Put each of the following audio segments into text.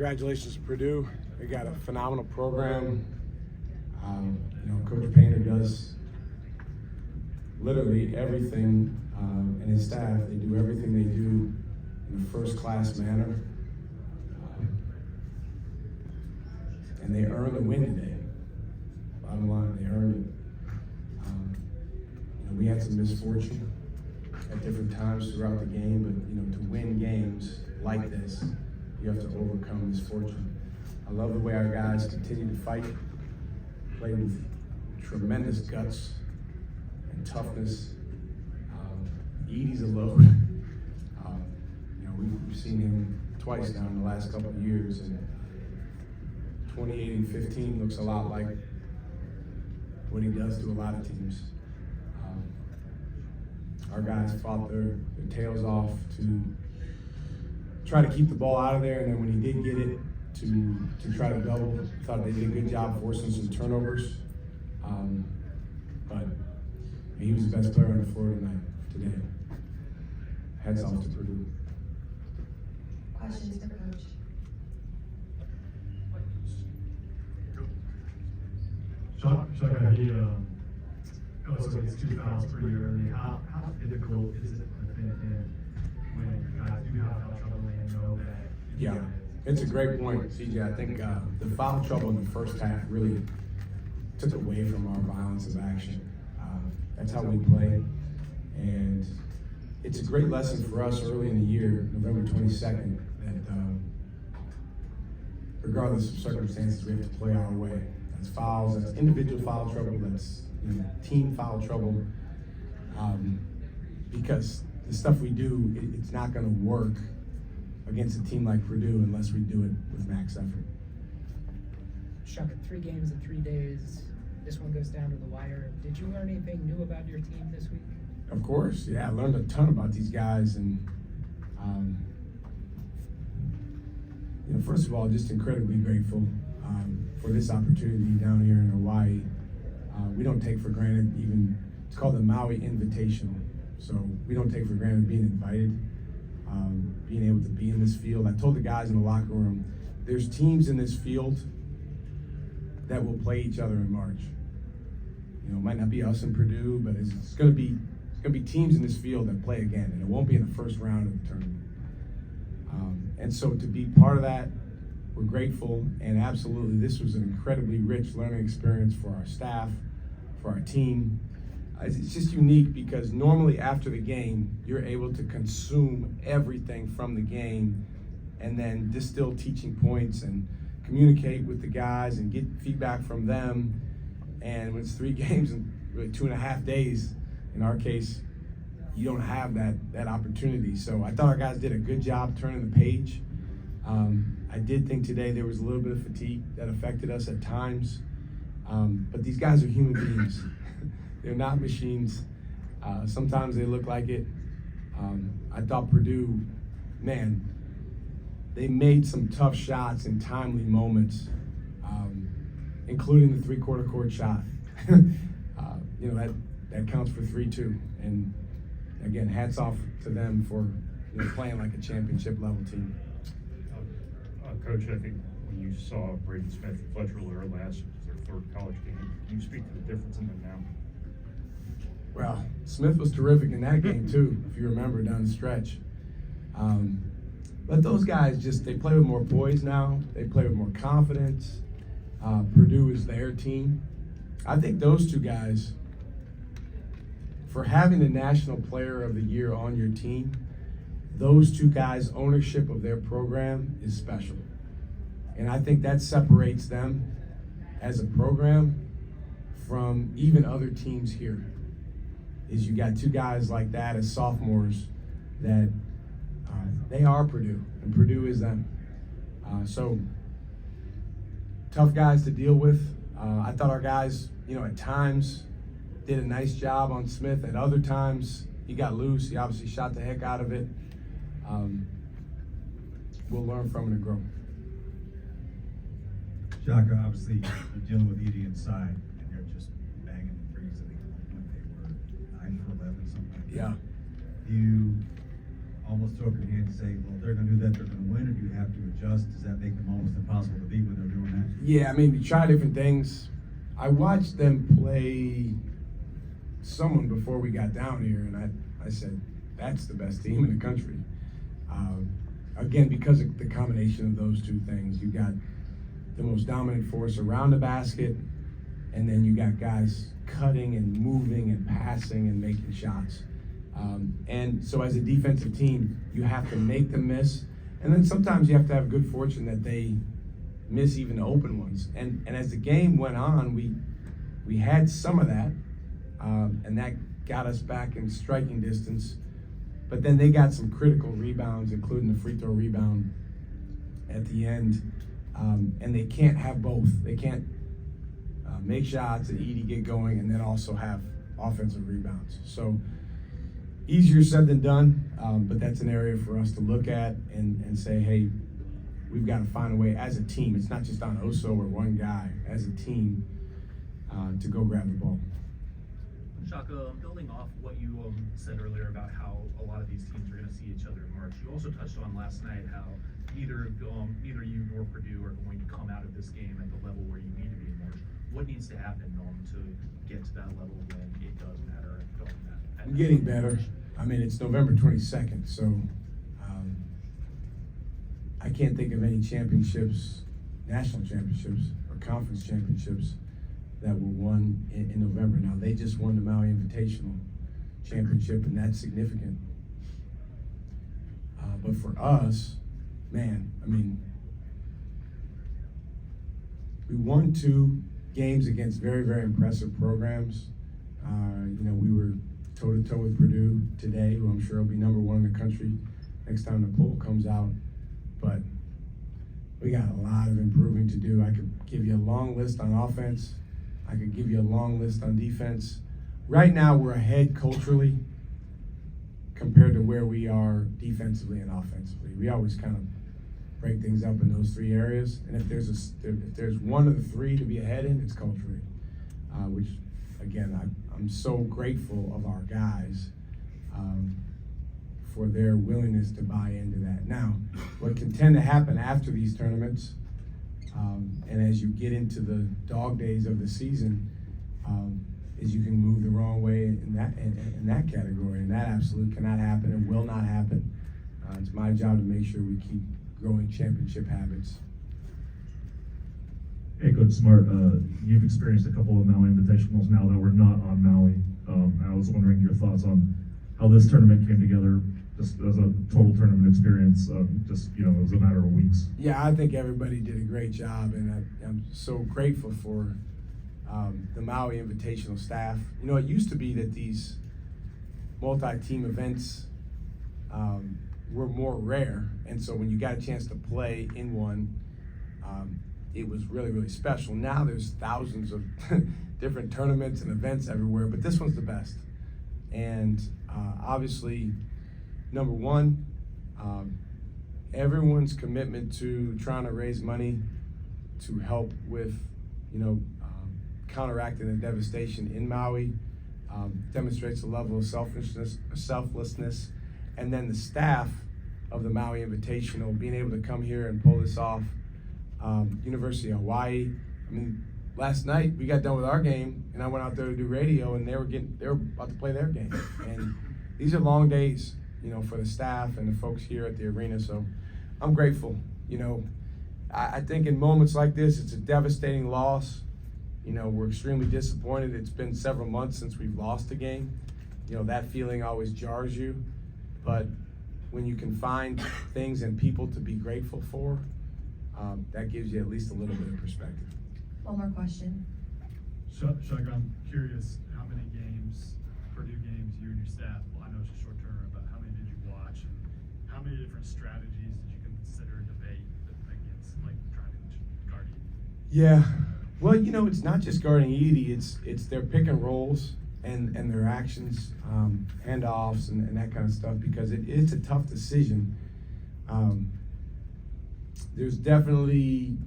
Congratulations to Purdue. They got a phenomenal program. Coach Painter does literally everything, and his staff, they do everything they do in a first-class manner. And they earned the win today. Bottom line, they earned it. We had some misfortune at different times throughout the game, but to win games like this, you have to overcome misfortune. I love the way our guys continue to fight, play with tremendous guts and toughness. Edie's a load. We've seen him twice now in the last couple of years, and 28 and 15 looks a lot like what he does to a lot of teams. Our guys fought their tails off to try to keep the ball out of there, and then when he did get it, to try to double. Thought they did a good job forcing some turnovers. But he was the best player on the floor today. Hats off to Purdue. Questions to Coach? Shaka, he also gets 2 fouls pretty early. How difficult is it to fit in when guys do have foul trouble and know that? Yeah, it's a great point, CJ. I think the foul trouble in the first half really took away from our violence of action. That's how we play, and it's a great lesson for us early in the year, November 22nd, that regardless of circumstances, we have to play our way. That's fouls, that's individual foul trouble, that's team foul trouble, because the stuff we do, it's not going to work against a team like Purdue unless we do it with max effort. Shaka, 3 games in 3 days. This one goes down to the wire. Did you learn anything new about your team this week? Of course, yeah. I learned a ton about these guys, and first of all, just incredibly grateful for this opportunity down here in Hawaii. We don't take for granted it's called the Maui Invitational. So we don't take for granted being invited, being able to be in this field. I told the guys in the locker room, there's teams in this field that will play each other in March. It might not be us in Purdue, but it's going to be teams in this field that play again, and it won't be in the first round of the tournament. And so to be part of that, we're grateful, and absolutely, this was an incredibly rich learning experience for our staff, for our team. It's just unique because normally after the game, you're able to consume everything from the game and then distill teaching points and communicate with the guys and get feedback from them. And when it's 3 games in really 2.5 days, in our case, you don't have that opportunity. So I thought our guys did a good job turning the page. I did think today there was a little bit of fatigue that affected us at times, but these guys are human beings. They're not machines. Sometimes they look like it. I thought Purdue, man, they made some tough shots in timely moments, including the 3/4 court shot. That counts for 3 too. And again, hats off to them for playing like a championship level team. Coach, I think when you saw Braden Smith and Fletcher Lure last, their 3rd college game, can you speak to the difference in them now? Well, Smith was terrific in that game too, if you remember down the stretch. But those guys they play with more poise now. They play with more confidence. Purdue is their team. I think those 2 guys, for having the National Player of the Year on your team, those 2 guys' ownership of their program is special. And I think that separates them as a program from even other teams here. Is you got 2 guys like that as sophomores that they are Purdue, and Purdue is them. So tough guys to deal with. I thought our guys, at times did a nice job on Smith. At other times, he got loose. He obviously shot the heck out of it. We'll learn from it and grow. Shaka, obviously, you're dealing with Edie inside, and they're just banging threes. I think when they were 9 for 11, something like that. Yeah. Do you almost throw up your hand and say, well, they're going to do that, they're going to win, or do you have have to adjust? Does that make them almost impossible to beat when they're doing that? Yeah, I mean, we try different things. I watched them play someone before we got down here, and I said, that's the best team in the country. Again, because of the combination of those two things. You got the most dominant force around the basket, and then you got guys cutting and moving and passing and making shots. And so as a defensive team, you have to make them miss, and then sometimes you have to have good fortune that they miss even the open ones. And as the game went on, we had some of that, and that got us back in striking distance. But then they got some critical rebounds, including the free throw rebound at the end, and they can't have both. They can't make shots and Edie get going and then also have offensive rebounds. So easier said than done, but that's an area for us to look at and say, hey, we've got to find a way as a team. It's not just on Oso or one guy, as a team, to go grab the ball. Shaka, building off what you said earlier about how a lot of these teams are going to see each other in March, you also touched on last night how neither you nor Purdue are going to come out of this game at the level where you need to be in March. What needs to happen to get to that level when it does matter? I'm getting better. I mean, it's November 22nd, so I can't think of any championships, national championships or conference championships that were won in November. Now, they just won the Maui Invitational Championship, and that's significant. But for us, man, I mean, we won 2 games against very, very impressive programs. We were toe-to-toe with Purdue today, who I'm sure will be number 1 in the country next time the poll comes out. But we got a lot of improving to do. I could give you a long list on offense. I could give you a long list on defense. Right now, we're ahead culturally compared to where we are defensively and offensively. We always kind of break things up in those 3 areas. And if there's one of the 3 to be ahead in, it's culturally, which, again, I'm so grateful of our guys for their willingness to buy into that. Now, what can tend to happen after these tournaments, and as you get into the dog days of the season, is you can move the wrong way in that category, and that absolutely cannot happen and will not happen. It's my job to make sure we keep growing championship habits. Hey, Coach Smart, you've experienced a couple of Maui Invitationals now that were not on Maui. I was wondering your thoughts on how this tournament came together, just as a total tournament experience. It was a matter of weeks. Yeah, I think everybody did a great job, and I'm so grateful for the Maui Invitational staff. It used to be that these multi-team events were more rare, and so when you got a chance to play in one, it was really, really special. Now there's thousands of different tournaments and events everywhere, but this one's the best. And obviously, number 1, everyone's commitment to trying to raise money to help with, counteracting the devastation in Maui demonstrates a level of selflessness, and then the staff of the Maui Invitational being able to come here and pull this off. University of Hawaii. I mean, last night we got done with our game, and I went out there to do radio, and they were about to play their game. And these are long days, for the staff and the folks here at the arena. So I'm grateful. I think in moments like this, it's a devastating loss. We're extremely disappointed. It's been several months since we've lost a game. That feeling always jars you. But when you can find things and people to be grateful for, that gives you at least a little bit of perspective. One more question. Shaka, I'm curious how many games, Purdue games, you and your staff, well, I know it's a short term, but how many did you watch, and how many different strategies did you consider debate against, trying to guard you? Yeah, well, it's not just guarding Edie, it's their pick and rolls and their actions, handoffs and that kind of stuff, because it's a tough decision. There's definitely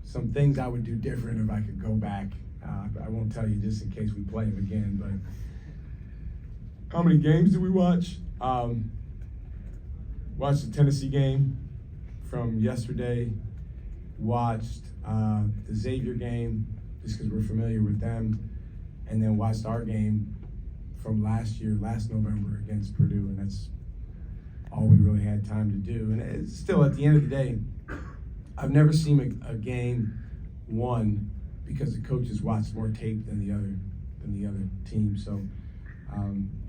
some things I would do different if I could go back. I won't tell you just in case we play them again, but how many games did we watch? watched the Tennessee game from yesterday, watched the Xavier game just because we're familiar with them, and then watched our game from last November against Purdue, and that's all we really had time to do. And it's still, at the end of the day, I've never seen a game won because the coaches watched more tape than the other team. So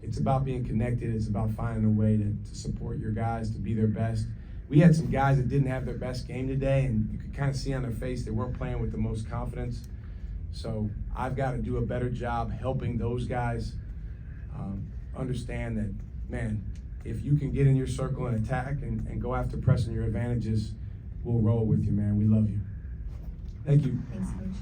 it's about being connected. It's about finding a way to support your guys to be their best. We had some guys that didn't have their best game today, and you could kind of see on their face they weren't playing with the most confidence. So I've got to do a better job helping those guys understand that, man, if you can get in your circle and attack and go after pressing your advantages, we'll roll with you, man. We love you. Thank you. Thanks, Coach.